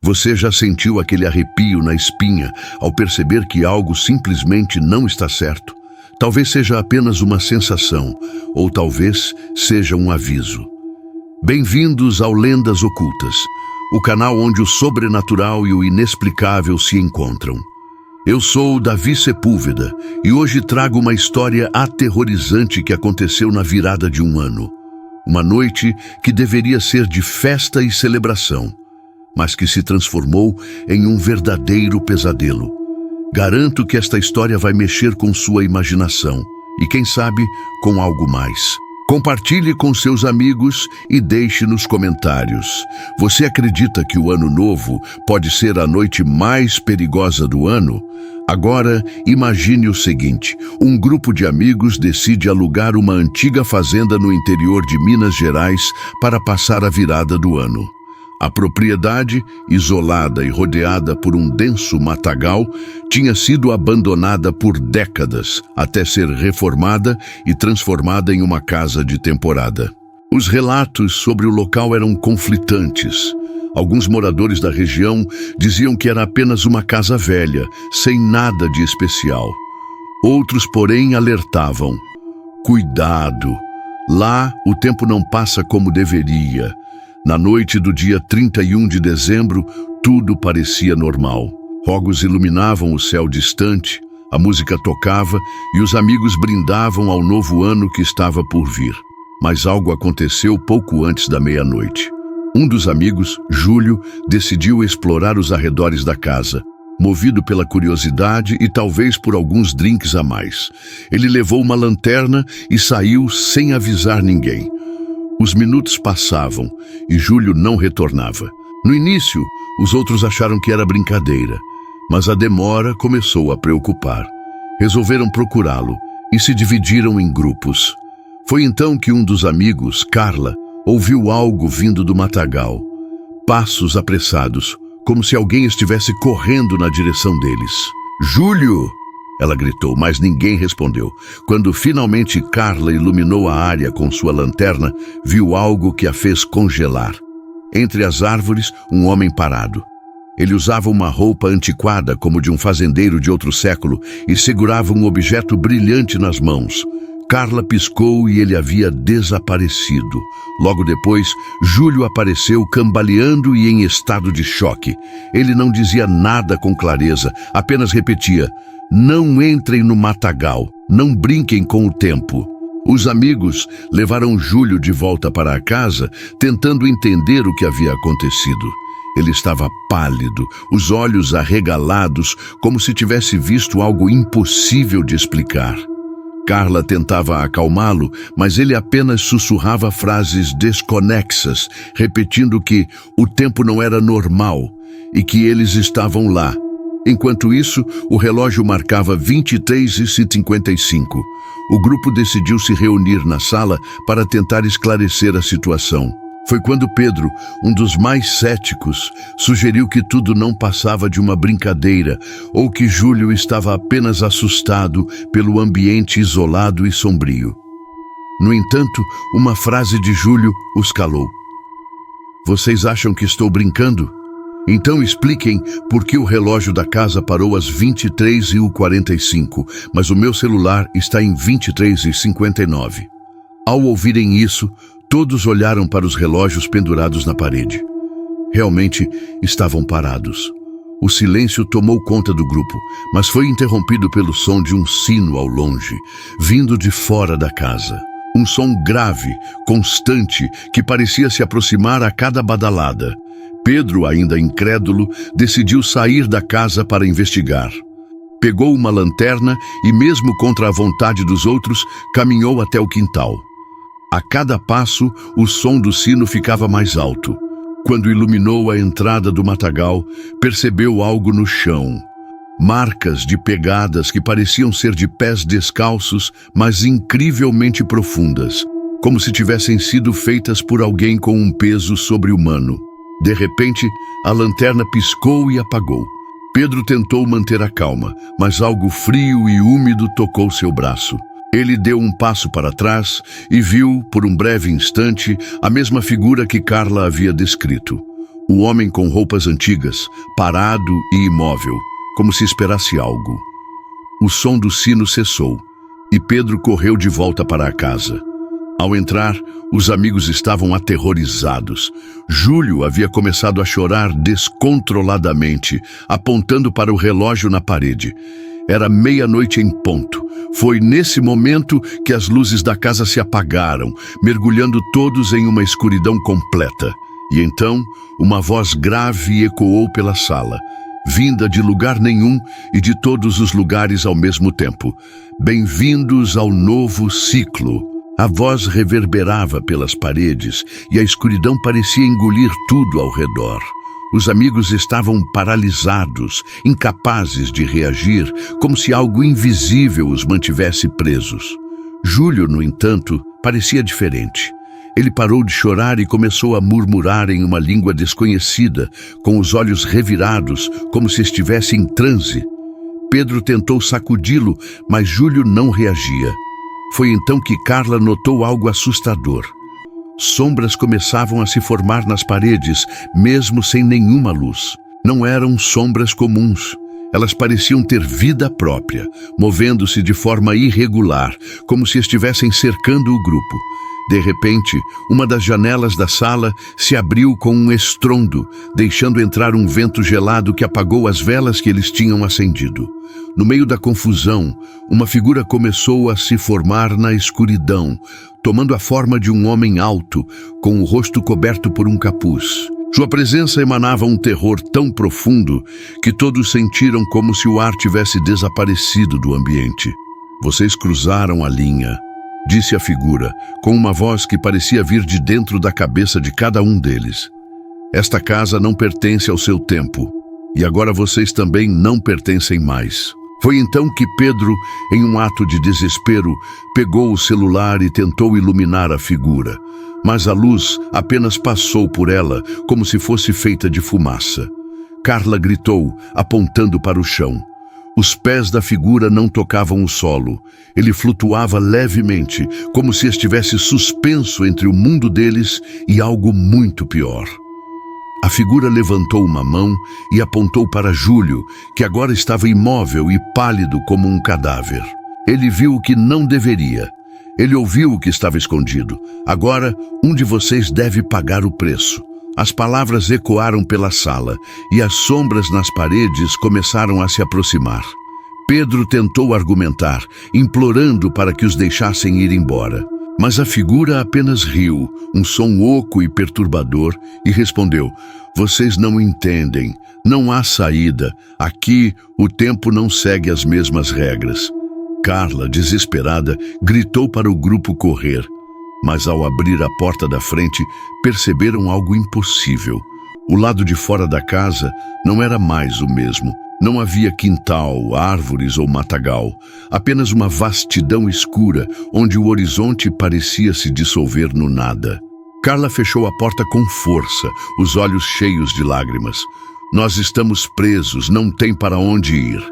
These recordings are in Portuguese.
Você já sentiu aquele arrepio na espinha ao perceber que algo simplesmente não está certo? Talvez seja apenas uma sensação, ou talvez seja um aviso. Bem-vindos ao Lendas Ocultas, o canal onde o sobrenatural e o inexplicável se encontram. Eu sou Davi Sepúlveda e hoje trago uma história aterrorizante que aconteceu na virada de um ano. Uma noite que deveria ser de festa e celebração, mas que se transformou em um verdadeiro pesadelo. Garanto que esta história vai mexer com sua imaginação e, quem sabe, com algo mais. Compartilhe com seus amigos e deixe nos comentários. Você acredita que o Ano Novo pode ser a noite mais perigosa do ano? Agora, imagine o seguinte: um grupo de amigos decide alugar uma antiga fazenda no interior de Minas Gerais para passar a virada do ano. A propriedade, isolada e rodeada por um denso matagal, tinha sido abandonada por décadas, até ser reformada e transformada em uma casa de temporada. Os relatos sobre o local eram conflitantes. Alguns moradores da região diziam que era apenas uma casa velha, sem nada de especial. Outros, porém, alertavam: cuidado, lá o tempo não passa como deveria. Na noite do dia 31 de dezembro, tudo parecia normal. Fogos iluminavam o céu distante, a música tocava e os amigos brindavam ao novo ano que estava por vir. Mas algo aconteceu pouco antes da meia-noite. Um dos amigos, Júlio, decidiu explorar os arredores da casa, movido pela curiosidade e talvez por alguns drinks a mais. Ele levou uma lanterna e saiu sem avisar ninguém. Os minutos passavam e Júlio não retornava. No início, os outros acharam que era brincadeira, mas a demora começou a preocupar. Resolveram procurá-lo e se dividiram em grupos. Foi então que um dos amigos, Carla, ouviu algo vindo do matagal. Passos apressados, como se alguém estivesse correndo na direção deles. "Júlio!" ela gritou, mas ninguém respondeu. Quando finalmente Carla iluminou a área com sua lanterna, viu algo que a fez congelar. Entre as árvores, um homem parado. Ele usava uma roupa antiquada, como de um fazendeiro de outro século, e segurava um objeto brilhante nas mãos. Carla piscou e ele havia desaparecido. Logo depois, Júlio apareceu cambaleando e em estado de choque. Ele não dizia nada com clareza, apenas repetia: "Não entrem no matagal, não brinquem com o tempo." Os amigos levaram Júlio de volta para a casa, tentando entender o que havia acontecido. Ele estava pálido, os olhos arregalados, como se tivesse visto algo impossível de explicar. Carla tentava acalmá-lo, mas ele apenas sussurrava frases desconexas, repetindo que o tempo não era normal e que eles estavam lá. Enquanto isso, o relógio marcava 23h55. O grupo decidiu se reunir na sala para tentar esclarecer a situação. Foi quando Pedro, um dos mais céticos, sugeriu que tudo não passava de uma brincadeira ou que Júlio estava apenas assustado pelo ambiente isolado e sombrio. No entanto, uma frase de Júlio os calou. "Vocês acham que estou brincando? Então expliquem por que o relógio da casa parou às 23h45, mas o meu celular está em 23h59. Ao ouvirem isso, todos olharam para os relógios pendurados na parede. Realmente estavam parados. O silêncio tomou conta do grupo, mas foi interrompido pelo som de um sino ao longe, vindo de fora da casa. Um som grave, constante, que parecia se aproximar a cada badalada. Pedro, ainda incrédulo, decidiu sair da casa para investigar. Pegou uma lanterna e, mesmo contra a vontade dos outros, caminhou até o quintal. A cada passo, o som do sino ficava mais alto. Quando iluminou a entrada do matagal, percebeu algo no chão. Marcas de pegadas que pareciam ser de pés descalços, mas incrivelmente profundas, como se tivessem sido feitas por alguém com um peso sobre-humano. De repente, a lanterna piscou e apagou. Pedro tentou manter a calma, mas algo frio e úmido tocou seu braço. Ele deu um passo para trás e viu, por um breve instante, a mesma figura que Carla havia descrito. O homem com roupas antigas, parado e imóvel, como se esperasse algo. O som do sino cessou, e Pedro correu de volta para a casa. Ao entrar, os amigos estavam aterrorizados. Júlio havia começado a chorar descontroladamente, apontando para o relógio na parede. Era meia-noite em ponto. Foi nesse momento que as luzes da casa se apagaram, mergulhando todos em uma escuridão completa. E então, uma voz grave ecoou pela sala, vinda de lugar nenhum e de todos os lugares ao mesmo tempo. Bem-vindos ao novo ciclo. A voz reverberava pelas paredes e a escuridão parecia engolir tudo ao redor. Os amigos estavam paralisados, incapazes de reagir, como se algo invisível os mantivesse presos. Júlio, no entanto, parecia diferente. Ele parou de chorar e começou a murmurar em uma língua desconhecida, com os olhos revirados, como se estivesse em transe. Pedro tentou sacudi-lo, mas Júlio não reagia. Foi então que Carla notou algo assustador. Sombras começavam a se formar nas paredes, mesmo sem nenhuma luz. Não eram sombras comuns. Elas pareciam ter vida própria, movendo-se de forma irregular, como se estivessem cercando o grupo. De repente, uma das janelas da sala se abriu com um estrondo, deixando entrar um vento gelado que apagou as velas que eles tinham acendido. No meio da confusão, uma figura começou a se formar na escuridão, tomando a forma de um homem alto, com o rosto coberto por um capuz. Sua presença emanava um terror tão profundo que todos sentiram como se o ar tivesse desaparecido do ambiente. "Vocês cruzaram a linha", disse a figura, com uma voz que parecia vir de dentro da cabeça de cada um deles. "Esta casa não pertence ao seu tempo, e agora vocês também não pertencem mais." Foi então que Pedro, em um ato de desespero, pegou o celular e tentou iluminar a figura, mas a luz apenas passou por ela como se fosse feita de fumaça. Carla gritou, apontando para o chão. Os pés da figura não tocavam o solo. Ele flutuava levemente, como se estivesse suspenso entre o mundo deles e algo muito pior. A figura levantou uma mão e apontou para Júlio, que agora estava imóvel e pálido como um cadáver. Ele viu o que não deveria. Ele ouviu o que estava escondido. "Agora, um de vocês deve pagar o preço." As palavras ecoaram pela sala e as sombras nas paredes começaram a se aproximar. Pedro tentou argumentar, implorando para que os deixassem ir embora. Mas a figura apenas riu, um som oco e perturbador, e respondeu: "Vocês não entendem. Não há saída. Aqui, o tempo não segue as mesmas regras." Carla, desesperada, gritou para o grupo correr. Mas ao abrir a porta da frente, perceberam algo impossível. O lado de fora da casa não era mais o mesmo. Não havia quintal, árvores ou matagal, apenas uma vastidão escura, onde o horizonte parecia se dissolver no nada. Carla fechou a porta com força, os olhos cheios de lágrimas. "Nós estamos presos, não tem para onde ir."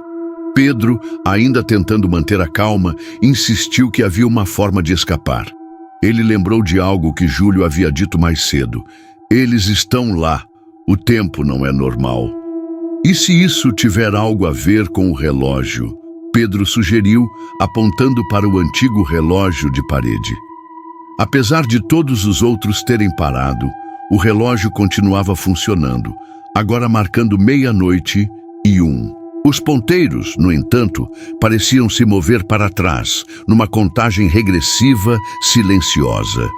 Pedro, ainda tentando manter a calma, insistiu que havia uma forma de escapar. Ele lembrou de algo que Júlio havia dito mais cedo. "Eles estão lá. O tempo não é normal." "E se isso tiver algo a ver com o relógio?" Pedro sugeriu, apontando para o antigo relógio de parede. Apesar de todos os outros terem parado, o relógio continuava funcionando, agora marcando 00:01. Os ponteiros, no entanto, pareciam se mover para trás, numa contagem regressiva, silenciosa.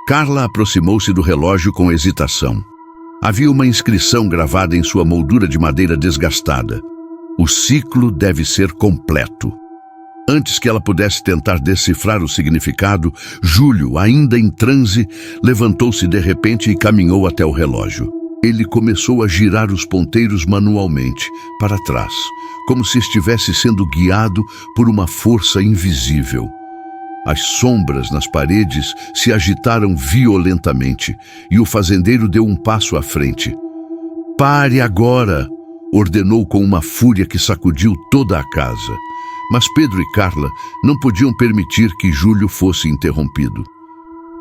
Carla aproximou-se do relógio com hesitação. Havia uma inscrição gravada em sua moldura de madeira desgastada. "O ciclo deve ser completo." Antes que ela pudesse tentar decifrar o significado, Júlio, ainda em transe, levantou-se de repente e caminhou até o relógio. Ele começou a girar os ponteiros manualmente, para trás, como se estivesse sendo guiado por uma força invisível. As sombras nas paredes se agitaram violentamente e o fazendeiro deu um passo à frente. "Pare agora!" ordenou com uma fúria que sacudiu toda a casa. Mas Pedro e Carla não podiam permitir que Júlio fosse interrompido.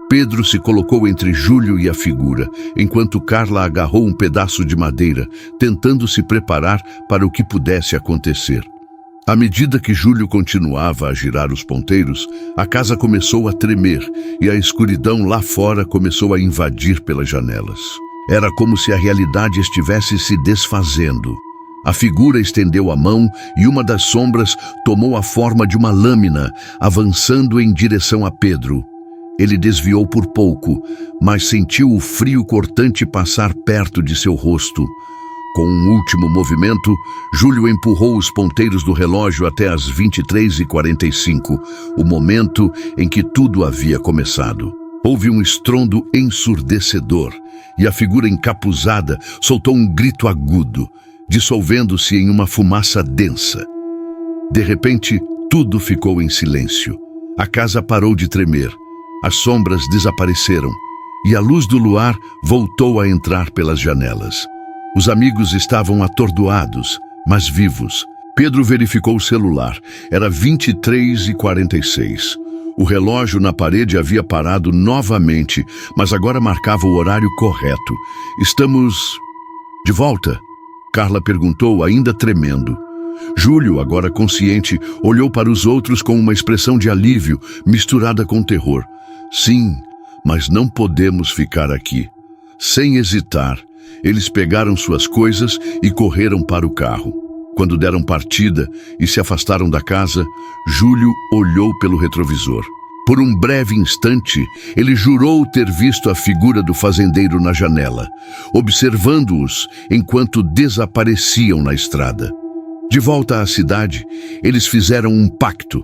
Pedro se colocou entre Júlio e a figura, enquanto Carla agarrou um pedaço de madeira, tentando se preparar para o que pudesse acontecer. À medida que Júlio continuava a girar os ponteiros, a casa começou a tremer e a escuridão lá fora começou a invadir pelas janelas. Era como se a realidade estivesse se desfazendo. A figura estendeu a mão e uma das sombras tomou a forma de uma lâmina, avançando em direção a Pedro. Ele desviou por pouco, mas sentiu o frio cortante passar perto de seu rosto. Com um último movimento, Júlio empurrou os ponteiros do relógio até as 23h45, o momento em que tudo havia começado. Houve um estrondo ensurdecedor e a figura encapuzada soltou um grito agudo, dissolvendo-se em uma fumaça densa. De repente, tudo ficou em silêncio. A casa parou de tremer, as sombras desapareceram e a luz do luar voltou a entrar pelas janelas. Os amigos estavam atordoados, mas vivos. Pedro verificou o celular. Era 23h46. O relógio na parede havia parado novamente, mas agora marcava o horário correto. Estamos de volta? Carla perguntou, ainda tremendo. Júlio, agora consciente, olhou para os outros com uma expressão de alívio, misturada com terror. Sim, mas não podemos ficar aqui. Sem hesitar, eles pegaram suas coisas e correram para o carro. Quando deram partida e se afastaram da casa, Júlio olhou pelo retrovisor. Por um breve instante, ele jurou ter visto a figura do fazendeiro na janela, observando-os enquanto desapareciam na estrada. De volta à cidade, eles fizeram um pacto.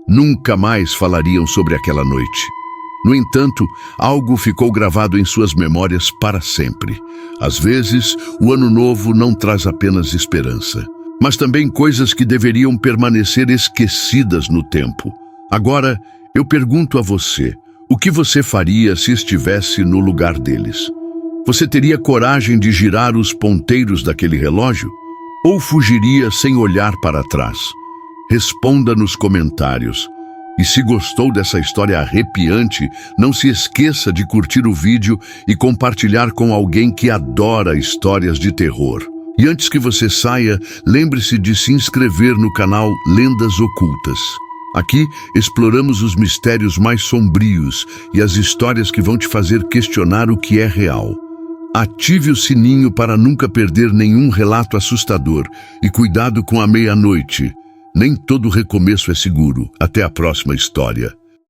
Nunca mais falariam sobre aquela noite. No entanto, algo ficou gravado em suas memórias para sempre. Às vezes, o Ano Novo não traz apenas esperança, mas também coisas que deveriam permanecer esquecidas no tempo. Agora, eu pergunto a você, o que você faria se estivesse no lugar deles? Você teria coragem de girar os ponteiros daquele relógio? Ou fugiria sem olhar para trás? Responda nos comentários. E se gostou dessa história arrepiante, não se esqueça de curtir o vídeo e compartilhar com alguém que adora histórias de terror. E antes que você saia, lembre-se de se inscrever no canal Lendas Ocultas. Aqui exploramos os mistérios mais sombrios e as histórias que vão te fazer questionar o que é real. Ative o sininho para nunca perder nenhum relato assustador e cuidado com a meia-noite. Nem todo recomeço é seguro. Até a próxima história.